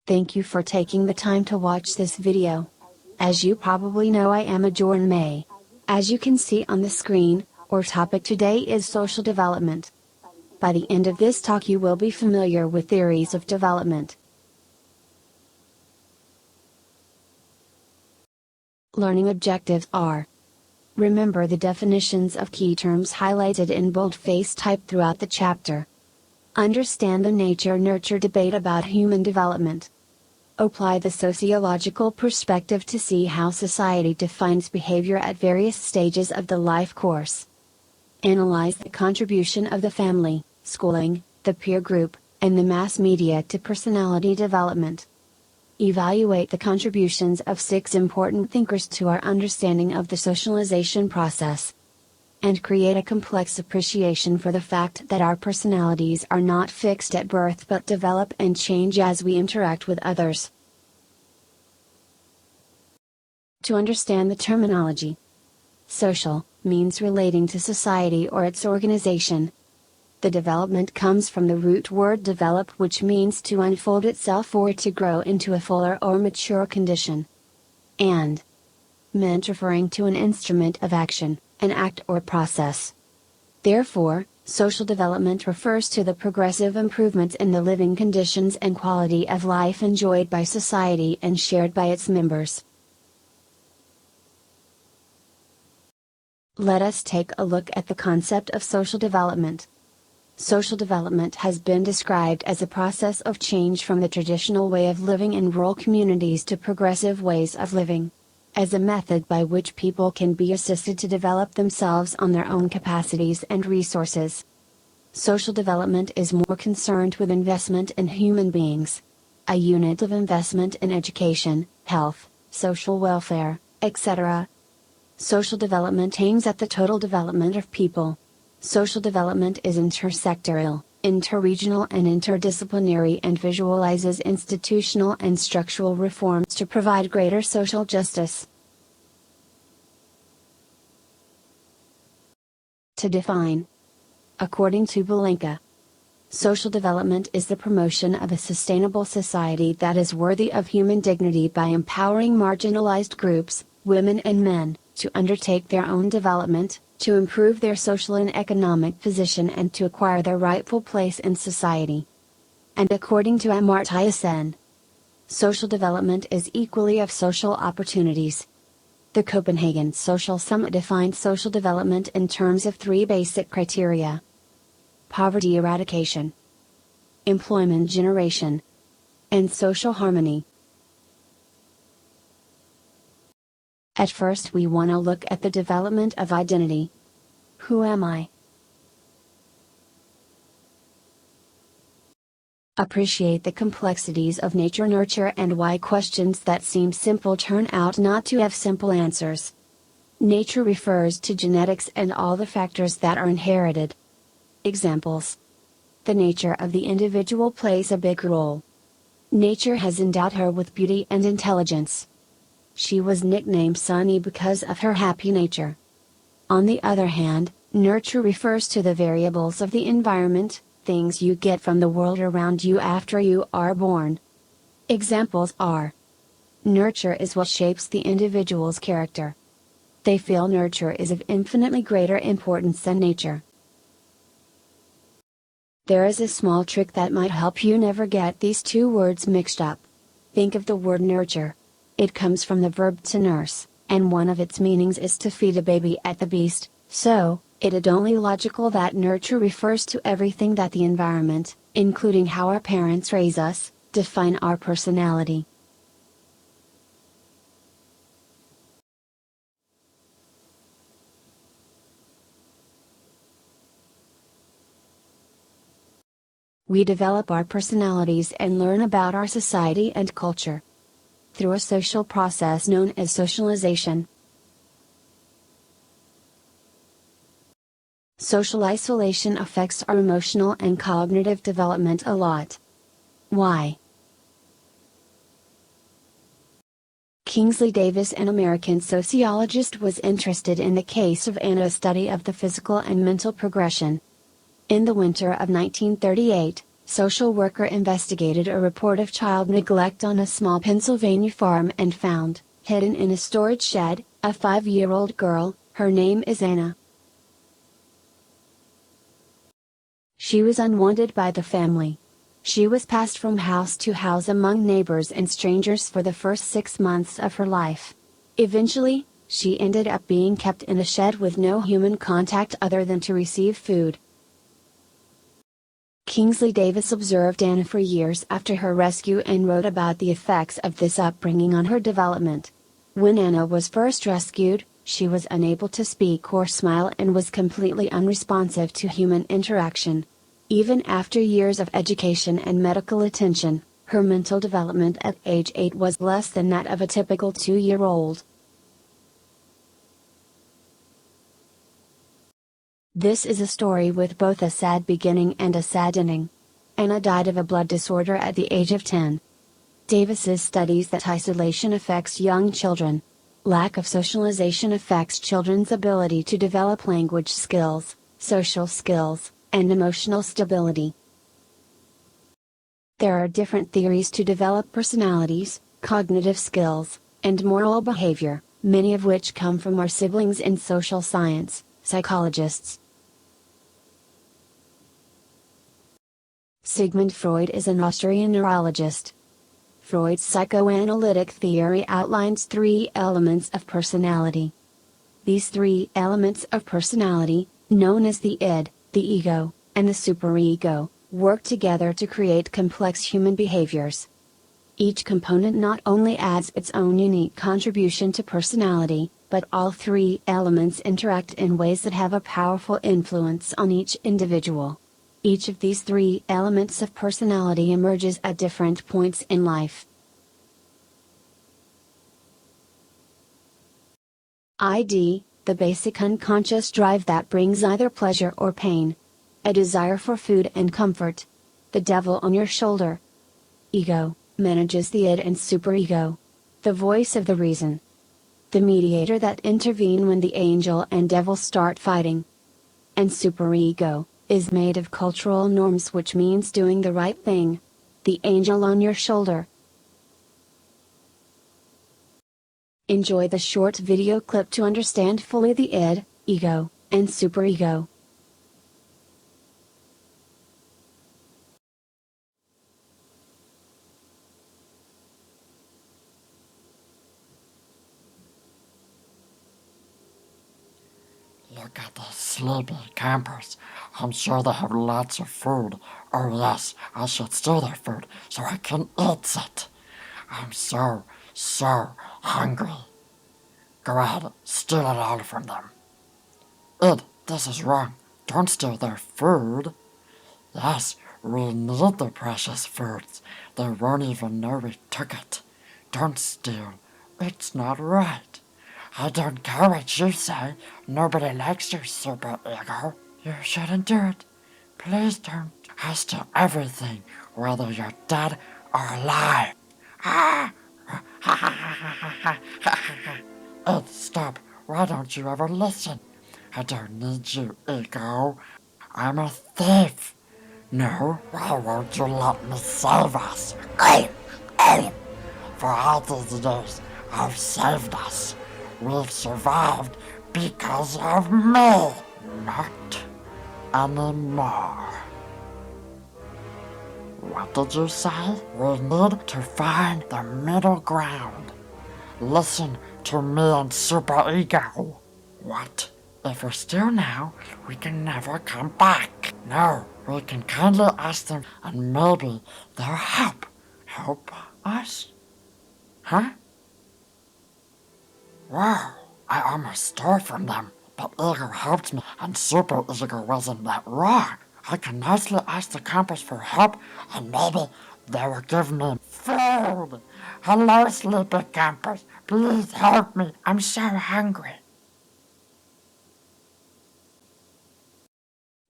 Thank you for taking the time to watch this video. As you probably know, I am Ajourn May. As you can see on the screen, our topic today is social development. By the end of this talk you will be familiar with theories of development. Learning objectives are: remember the definitions of key terms highlighted in boldface type throughout the chapter. Understand the nature-nurture debate about human development. Apply the sociological perspective to see how society defines behavior at various stages of the life course. Analyze the contribution of the family, schooling, the peer group, and the mass media to personality development. Evaluate the contributions of 6 important thinkers to our understanding of the socialization process. And create a complex appreciation for the fact that our personalities are not fixed at birth but develop and change as we interact with others. To understand the terminology, social means relating to society or its organization. The development comes from the root word develop, which means to unfold itself or to grow into a fuller or mature condition. And ment referring to an instrument of action, an act or process. Therefore, social development refers to the progressive improvements in the living conditions and quality of life enjoyed by society and shared by its members. Let us take a look at the concept of social development. Social development has been described as a process of change from the traditional way of living in rural communities to progressive ways of living, as a method by which people can be assisted to develop themselves on their own capacities and resources. Social development is more concerned with investment in human beings, a unit of investment in education, health, social welfare, etc. Social development aims at the total development of people. Social development is intersectoral, interregional and interdisciplinary and visualizes institutional and structural reforms to provide greater social justice. To define, according to Belenka, social development is the promotion of a sustainable society that is worthy of human dignity by empowering marginalized groups, women and men, to undertake their own development, to improve their social and economic position and to acquire their rightful place in society. And according to Amartya Sen, social development is equally of social opportunities. The Copenhagen Social Summit defined social development in terms of 3 basic criteria: poverty eradication, employment generation, and social harmony. At first we want to look at the development of identity. Who am I? Appreciate the complexities of nature-nurture and why questions that seem simple turn out not to have simple answers. Nature refers to genetics and all the factors that are inherited. Examples: the nature of the individual plays a big role. Nature has endowed her with beauty and intelligence. She was nicknamed Sunny because of her happy nature. On the other hand, nurture refers to the variables of the environment, things you get from the world around you after you are born. Examples are: nurture is what shapes the individual's character. They feel nurture is of infinitely greater importance than nature. There is a small trick that might help you never get these 2 words mixed up. Think of the word nurture. It comes from the verb to nurse, and one of its meanings is to feed a baby at the beast, so it is only logical that nurture refers to everything that the environment, including how our parents raise us, define our personality. We develop our personalities and learn about our society and culture through a social process known as socialization. Social isolation affects our emotional and cognitive development a lot. Why? Kingsley Davis, an American sociologist, was interested in the case of Anna's study of the physical and mental progression. In the winter of 1938, social worker investigated a report of child neglect on a small Pennsylvania farm and found, hidden in a storage shed, a 5-year-old girl. Her name is Anna. She was unwanted by the family. She was passed from house to house among neighbors and strangers for the first 6 months of her life. Eventually, she ended up being kept in a shed with no human contact other than to receive food. Kingsley Davis observed Anna for years after her rescue and wrote about the effects of this upbringing on her development. When Anna was first rescued, she was unable to speak or smile and was completely unresponsive to human interaction. Even after years of education and medical attention, her mental development at age 8 was less than that of a typical 2-year-old. This is a story with both a sad beginning and a sad ending. Anna died of a blood disorder at the age of 10. Davis's studies that isolation affects young children. Lack of socialization affects children's ability to develop language skills, social skills, and emotional stability. There are different theories to develop personalities, cognitive skills, and moral behavior, many of which come from our siblings in social science, psychologists. Sigmund Freud is an Austrian neurologist. Freud's psychoanalytic theory outlines 3 elements of personality. These 3 elements of personality, known as the id, the ego, and the superego, work together to create complex human behaviors. Each component not only adds its own unique contribution to personality, but all 3 elements interact in ways that have a powerful influence on each individual. Each of these 3 elements of personality emerges at different points in life. ID, the basic unconscious drive that brings either pleasure or pain. A desire for food and comfort. The devil on your shoulder. Ego, manages the id and superego. The voice of the reason. The mediator that intervenes when the angel and devil start fighting. And superego, is made of cultural norms, which means doing the right thing. The angel on your shoulder. Enjoy the short video clip to understand fully the id, ego, and superego. Look at those sleepy campers. I'm sure they have lots of food. Oh yes, I should steal their food so I can eat it. I'm so hungry. Go ahead, steal it all from them. Id, this is wrong. Don't steal their food. Yes, we need the precious foods. They won't even know we took it. Don't steal. It's not right. I don't care what you say. Nobody likes your super ego. You shouldn't do it. Please don't. I steal everything, whether you're dead or alive. Ed, stop. Why don't you ever listen? I don't need you, ego. I'm a thief. No, why won't you let me save us? For all these years, I've saved us. We've survived because of me, not anymore. What did you say? We need to find the middle ground. Listen to me and superego. What? If we're still now, we can never come back. No, we can kindly ask them and maybe they'll help. Help us? Huh? Wow, I almost stole from them, but ego helped me and super ego wasn't that wrong. I can nicely ask the campers for help and maybe they will give me food. Hello, sleepy campers. Please help me. I'm so hungry.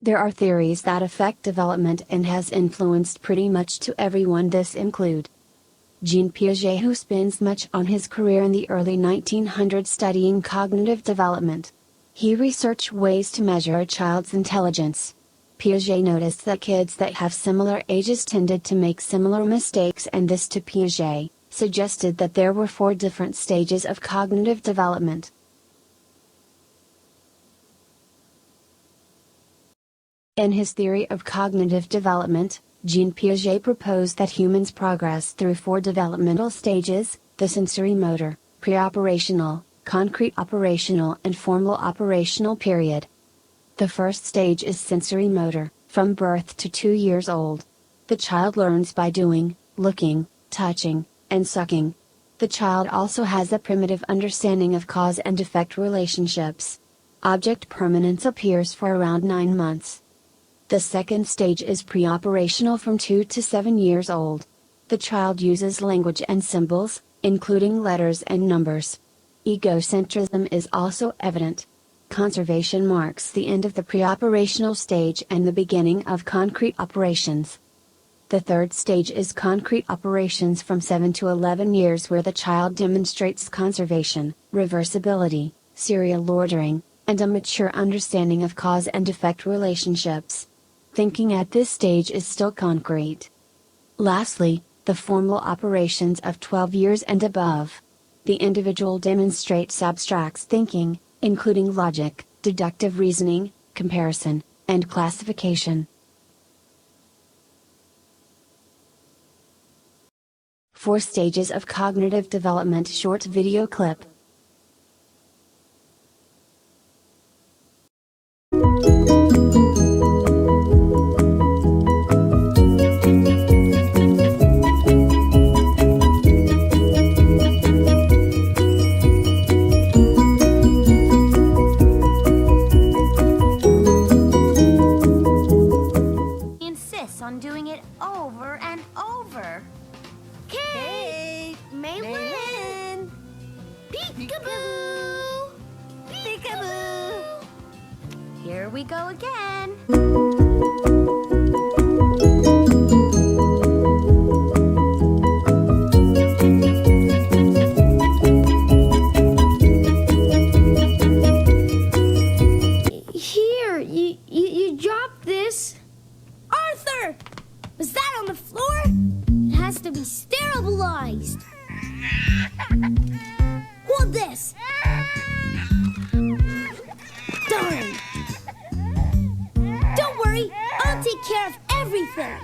There are theories that affect development and has influenced pretty much to everyone. This include Jean Piaget, who spends much on his career in the early 1900s studying cognitive development. He researched ways to measure a child's intelligence. Piaget noticed that kids that have similar ages tended to make similar mistakes, and this to Piaget suggested that there were 4 different stages of cognitive development. In his theory of cognitive development, Jean Piaget proposed that humans progress through 4 developmental stages: the sensory-motor, pre-operational, concrete operational, and formal operational period. The first stage is sensory-motor, from birth to 2 years old. The child learns by doing, looking, touching, and sucking. The child also has a primitive understanding of cause and effect relationships. Object permanence appears for around 9 months. The second stage is pre-operational, from 2 to 7 years old. The child uses language and symbols, including letters and numbers. Egocentrism is also evident. Conservation marks the end of the pre-operational stage and the beginning of concrete operations. The third stage is concrete operations, from 7 to 11 years, where the child demonstrates conservation, reversibility, serial ordering, and a mature understanding of cause and effect relationships. Thinking at this stage is still concrete. Lastly, the formal operations of 12 years and above. The individual demonstrates abstract thinking, including logic, deductive reasoning, comparison, and classification. 4 stages of cognitive development. Short video clip. On doing it over and over. Kate! Maylin! Peekaboo! Peekaboo! Here we go again. Here, you dropped this. Arthur! Was that on the floor? It has to be sterilized. Hold this. Darn. Don't worry, I'll take care of everything.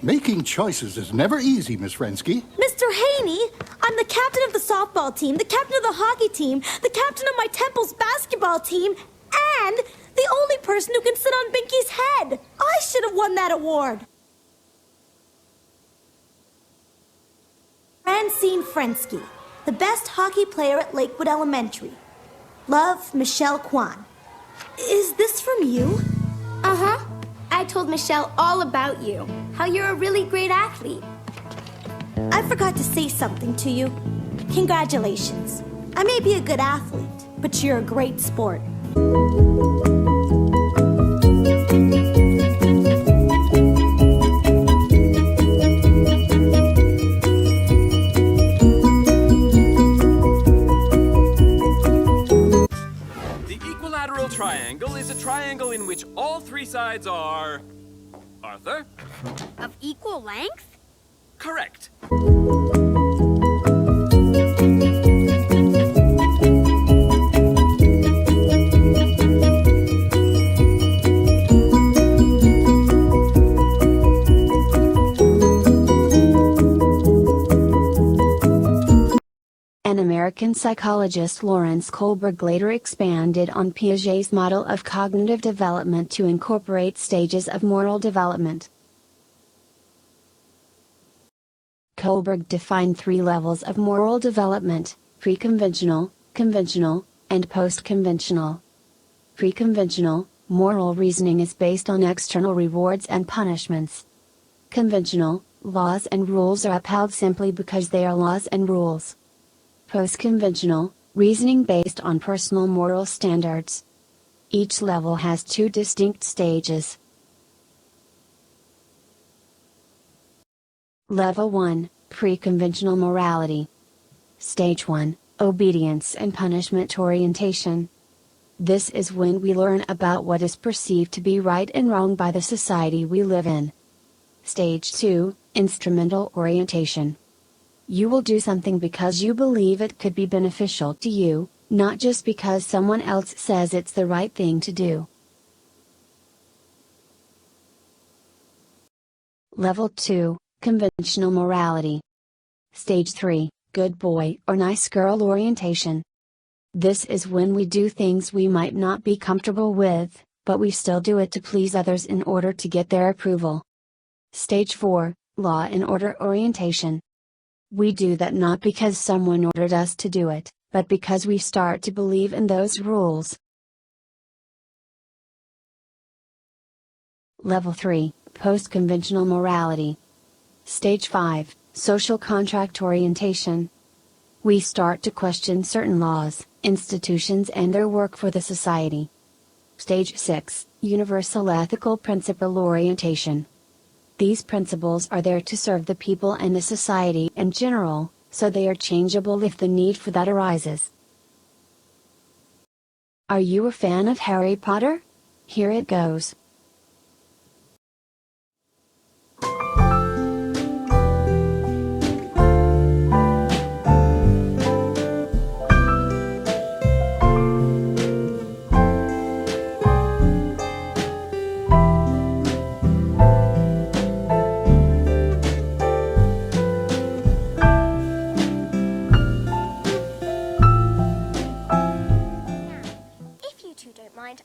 Making choices is never easy, Miss Frensky. Mr. Haney, I'm the captain of the softball team, the captain of the hockey team, the captain of my temple's basketball team, and the only person who can sit on Binky's head. I should have won that award. Francine Frensky, the best hockey player at Lakewood Elementary. Love, Michelle Kwan. Is this from you? Uh-huh. I told Michelle all about you, how you're a really great athlete. I forgot to say something to you. Congratulations. I may be a good athlete, but you're a great sport. The equilateral triangle is a triangle in which all 3 sides are... Arthur? Of equal length? Correct. An American psychologist, Lawrence Kohlberg, later expanded on Piaget's model of cognitive development to incorporate stages of moral development. Kohlberg defined 3 levels of moral development: pre-conventional, conventional, and post-conventional. Pre-conventional, moral reasoning is based on external rewards and punishments. Conventional, laws and rules are upheld simply because they are laws and rules. Post-conventional, reasoning based on personal moral standards. Each level has 2 distinct stages. Level 1, Pre-conventional morality. Stage 1, Obedience and punishment orientation. This is when we learn about what is perceived to be right and wrong by the society we live in. Stage 2, Instrumental orientation. You will do something because you believe it could be beneficial to you, not just because someone else says it's the right thing to do. Level 2, Conventional morality. Stage 3, Good boy or nice girl orientation. This is when we do things we might not be comfortable with, but we still do it to please others in order to get their approval. Stage 4, Law and order orientation. We do that not because someone ordered us to do it, but because we start to believe in those rules. Level 3, Post-conventional morality. Stage 5, Social contract orientation. We start to question certain laws, institutions and their work for the society. Stage 6, Universal ethical principle orientation. These principles are there to serve the people and the society in general, so they are changeable if the need for that arises. Are you a fan of Harry Potter? Here it goes.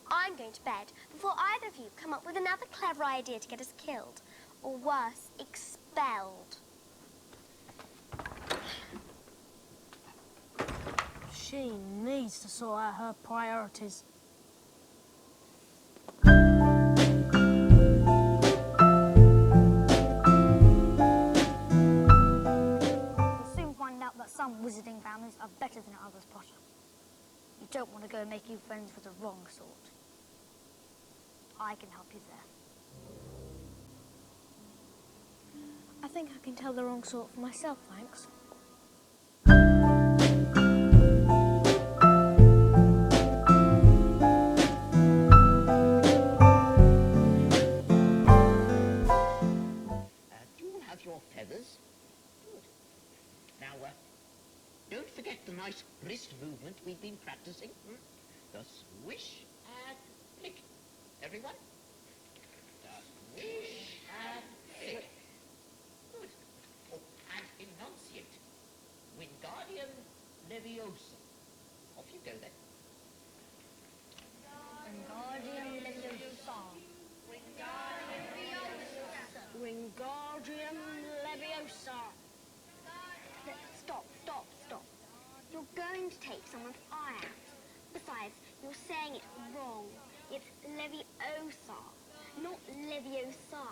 I'm going to bed before either of you come up with another clever idea to get us killed, or worse, expelled. She needs to sort out her priorities. You'll soon find out that some wizarding families are better than others, Potter. You don't want to go making friends with the wrong sort. I can help you there. I think I can tell the wrong sort for myself, thanks. Do you have your feathers? Good. Now, don't forget the nice wrist movement we've been practicing. The swish and flick. Everyone? The swish and flick. Good. Oh, and enunciate. Wingardium Leviosa. Off you go then. Wingardium Leviosa. Wingardium Leviosa. Stop. You're going to take someone's eye out. Besides, you're saying it wrong. It's Leviosa, not Leviosa.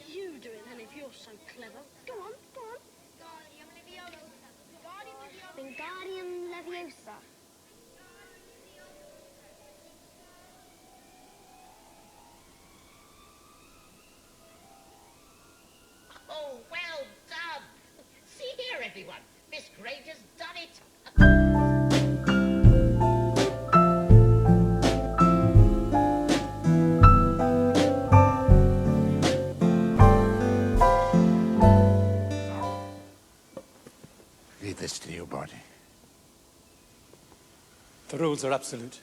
You do it then if you're so clever. Go on. Wingardium Leviosa. Oh, well done. See here, everyone. Miss Granger's done it. Read this to your body. The rules are absolute.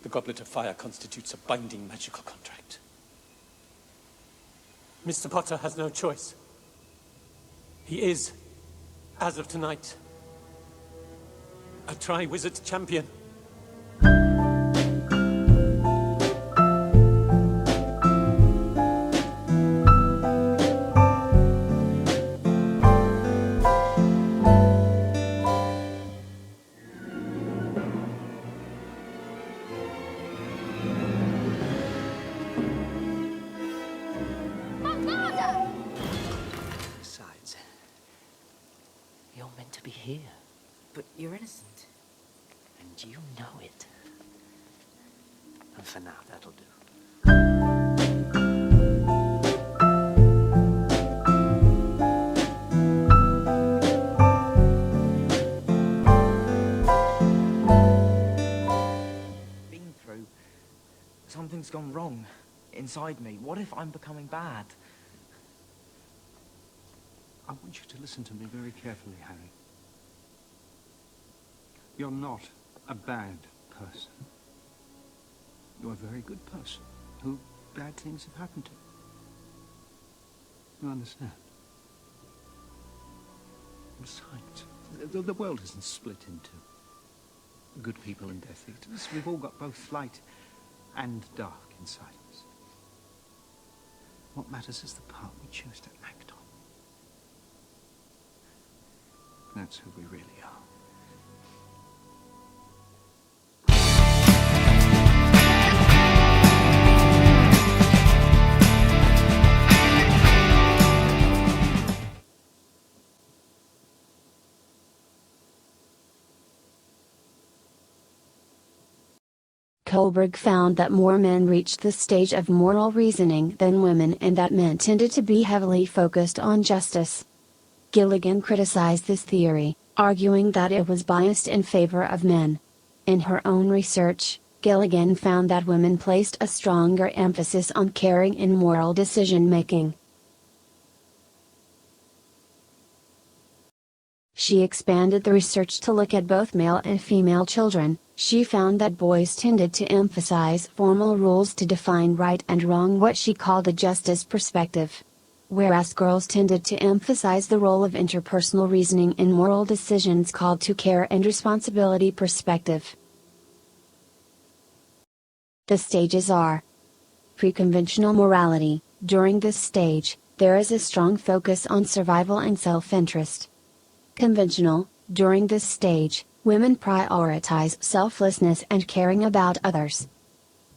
The Goblet of Fire constitutes a binding magical contract. Mr. Potter has no choice. He is, as of tonight, a Tri-Wizard champion. Besides, you're meant to be here. But you're innocent. And you know it. And for now, that'll do. Been through. Something's gone wrong inside me. What if I'm becoming bad? I want you to listen to me very carefully, Harry. You're not a bad person. You're a very good person who bad things have happened to. You understand? Besides, the world isn't split into good people and Death Eaters. We've all got both light and dark inside us. What matters is the part we choose to act on. That's who we really are. Kohlberg found that more men reached this stage of moral reasoning than women, and that men tended to be heavily focused on justice. Gilligan criticized this theory, arguing that it was biased in favor of men. In her own research, Gilligan found that women placed a stronger emphasis on caring in moral decision-making. She expanded the research to look at both male and female children. She found that boys tended to emphasize formal rules to define right and wrong, what she called a justice perspective, whereas girls tended to emphasize the role of interpersonal reasoning in moral decisions, called to care and responsibility perspective. The stages are: pre-conventional morality. During this stage, there is a strong focus on survival and self-interest. Conventional. During this stage, women prioritize selflessness and caring about others.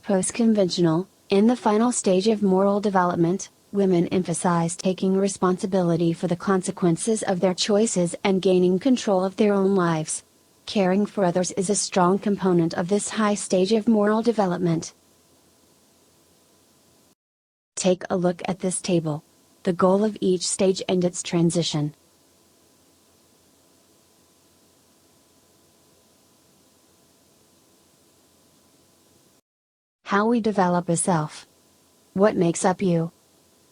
Post-conventional. In the final stage of moral development, women emphasize taking responsibility for the consequences of their choices and gaining control of their own lives. Caring for others is a strong component of this high stage of moral development. Take a look at this table. The goal of each stage and its transition. How we develop a self. What makes up you?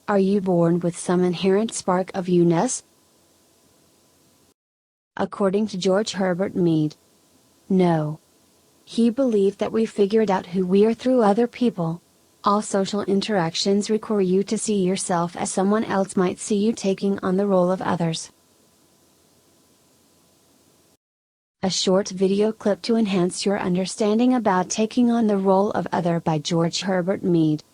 Are you born with some inherent spark of you-ness? According to George Herbert Mead, no. He believed that we figured out who we are through other people. All social interactions require you to see yourself as someone else might see you, taking on the role of others. A short video clip to enhance your understanding about taking on the role of other by George Herbert Mead.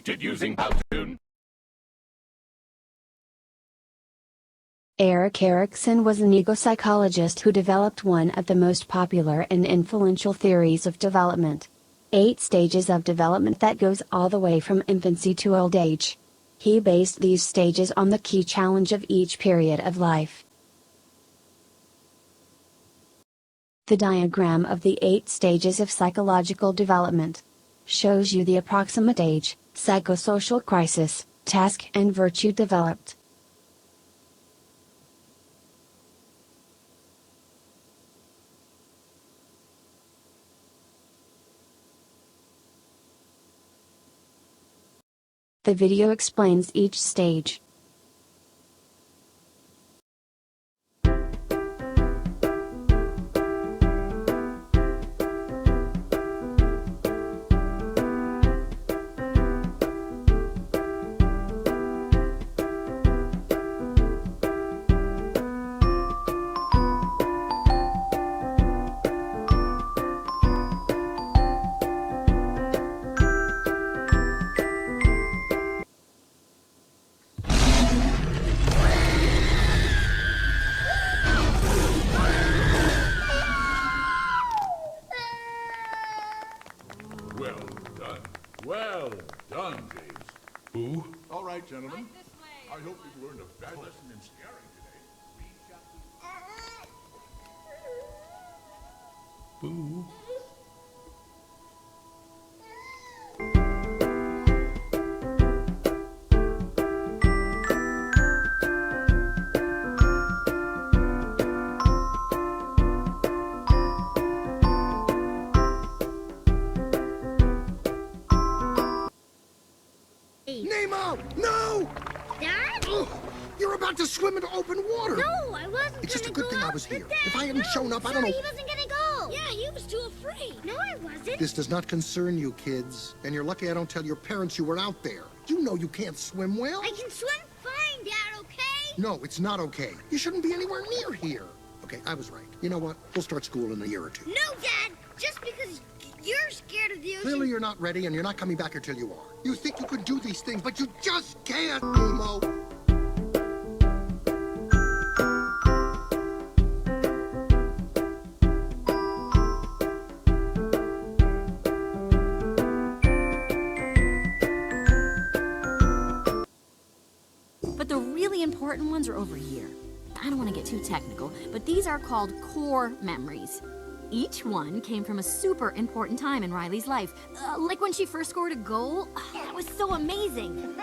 created using Powtoon. Erik Erikson was an ego psychologist who developed one of the most popular and influential theories of development. 8 stages of development that goes all the way from infancy to old age. He based these stages on the key challenge of each period of life. The diagram of the 8 stages of psychological development shows you the approximate age, psychosocial crisis, task and virtue developed. The video explains each stage. Well done. Well done, James. Boo. All right, gentlemen. I hope you've learned a bad lesson in scaring today. Boo. Nemo! No! Dad? Ugh, you're about to swim into open water. No, I wasn't. It's just a gonna good go thing I out was with here. Dad. If I hadn't shown up, I don't know. He wasn't gonna go. Yeah, he was too afraid. No, I wasn't. This does not concern you, kids. And you're lucky I don't tell your parents you were out there. You know you can't swim well. I can swim fine, Dad, okay? No, it's not okay. You shouldn't be anywhere near here. Okay, I was right. You know what? We'll start school in a year or 2. No, Dad! Just because you're scared of the ocean. Clearly you're not ready, and you're not coming back here till you are. You think you could do these things, but you just can't, Nemo. But the really important ones are over here. I don't want to get too technical, but these are called core memories. Each one came from a super important time in Riley's life. Like when she first scored a goal. That was so amazing.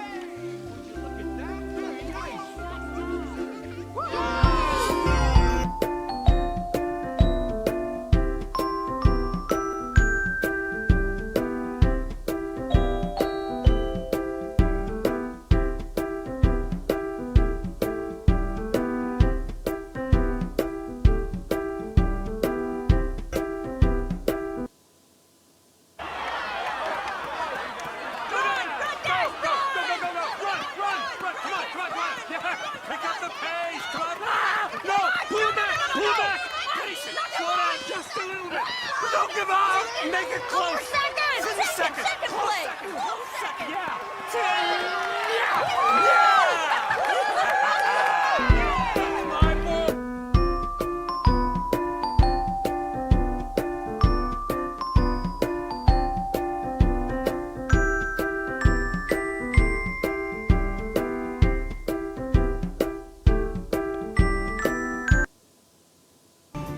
Don't give up! Make it close! Second play! Yeah!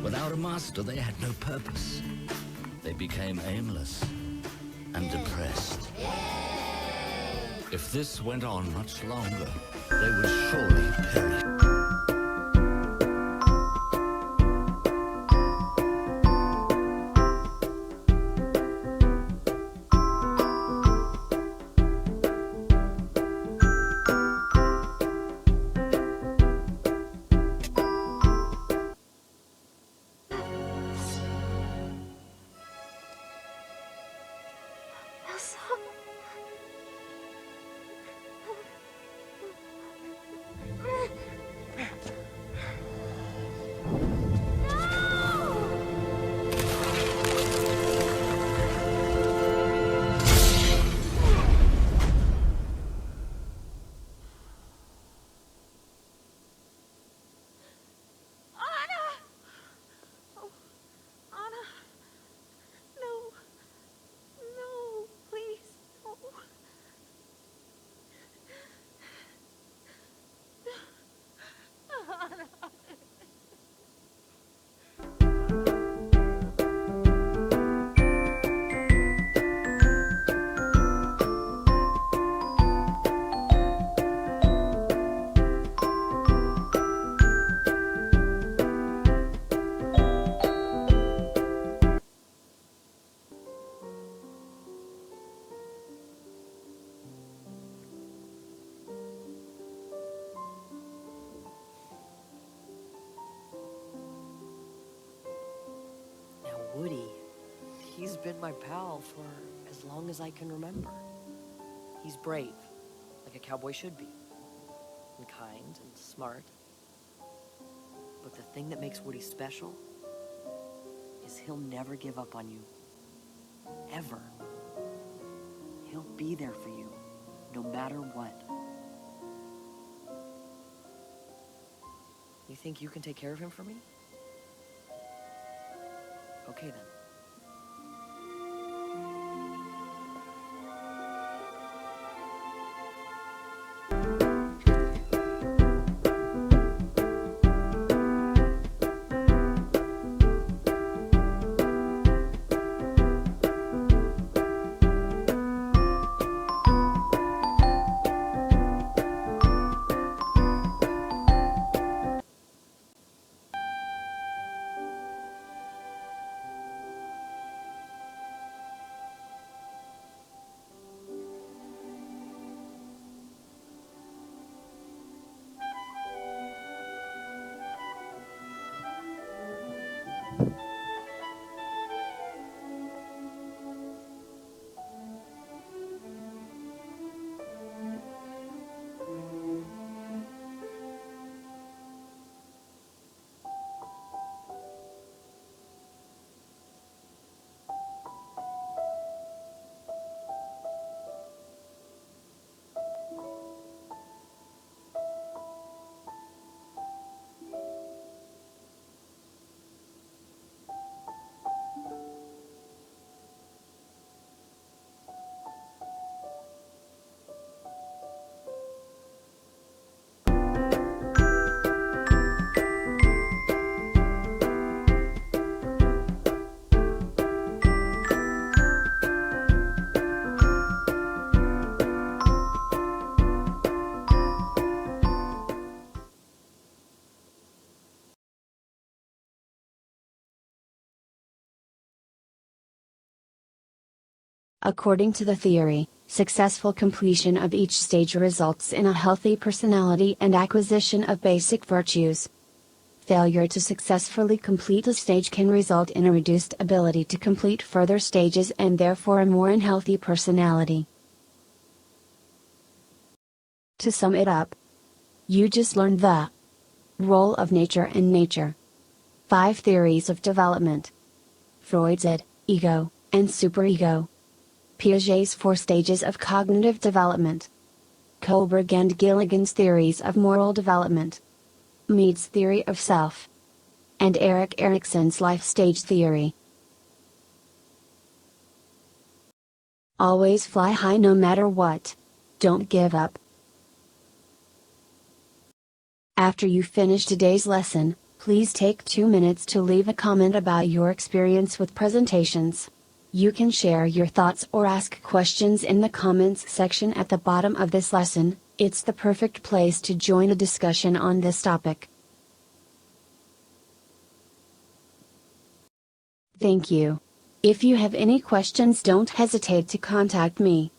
Without a master, they had no purpose. They became aimless and depressed. If this went on much longer, they would surely perish. Woody, he's been my pal for as long as I can remember. He's brave, like a cowboy should be, and kind and smart. But the thing that makes Woody special is he'll never give up on you. Ever. He'll be there for you, no matter what. You think you can take care of him for me? Okay then. According to the theory, successful completion of each stage results in a healthy personality and acquisition of basic virtues. Failure to successfully complete a stage can result in a reduced ability to complete further stages and therefore a more unhealthy personality. To sum it up, you just learned the role of nature and nature. 5 theories of development. Freud's id, ego, and superego. Piaget's 4 stages of cognitive development. Kohlberg and Gilligan's theories of moral development. Mead's theory of self. And Erik Erikson's life stage theory. Always fly high no matter what. Don't give up. After you finish today's lesson, please take 2 minutes to leave a comment about your experience with presentations. You can share your thoughts or ask questions in the comments section at the bottom of this lesson. It's the perfect place to join a discussion on this topic. Thank you. If you have any questions, don't hesitate to contact me.